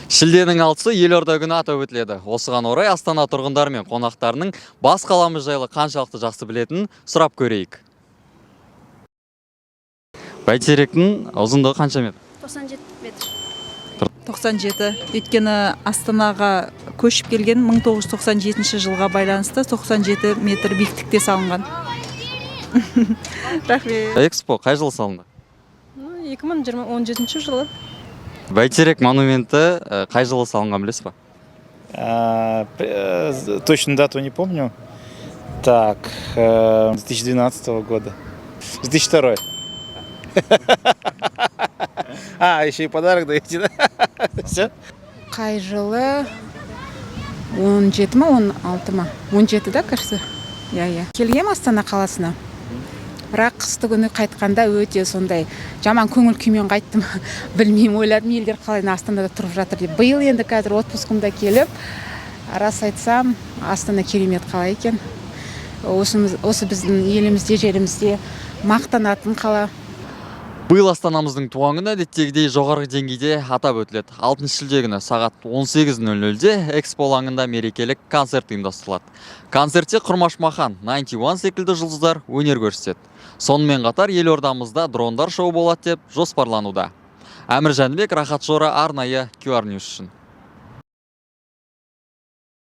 Шілденің 6-сы елорда күні атап өтіледі. Осыған орай Астана тұрғындары мен қонақтарының бас қаламыз жайлы қаншалықты жақсы білетінін сұрап көрейік. Бәйтеректің ұзындығы қанша метр? 97 метр. 97. Өйткені Астанаға көшіп келген 1997 жылға байланысты 97 метр биіктікте салынған. Рахмет. Экспо қай жылы салынды? 2017 жылы. Бәйтерек монументі қай жылы салынған білесіз ба? Точно дату не помню. Так, 2012 года. 2002. Еще и подарок даете, да? Все? Қай жылы 17 ма 16 ма 17 да, кажется. Иә. Келгем Астана қаласына. Бірақ қысты күні қайтқанда өте сондай жаман көңіл күймен қайттым. Білмеймін, ойладым елдер қалай Астанада тұрып жатыр деп. Биыл енді қазір отпускымда келіп, рас айтсам, Астана керемет қала екен. Осы біздің елімізде, жерімізде мақтанатын қала. Биыл Астанамыздың туған күні әдеттегідей жоғарғы деңгейде атап өтіледі. 6 шілде күні сағат 18:00-де Экспо алаңында мерекелік концерт ұйымдастырылады. Концертте Құрмаш Махан, 91 секілді жұлдыздар өнер көрсетеді. Сонымен қатар елордамызда дрондар шоу болады деп жоспарлануда. Әмір Жәнібек, Рахат Жора, арнайы QR News үшін.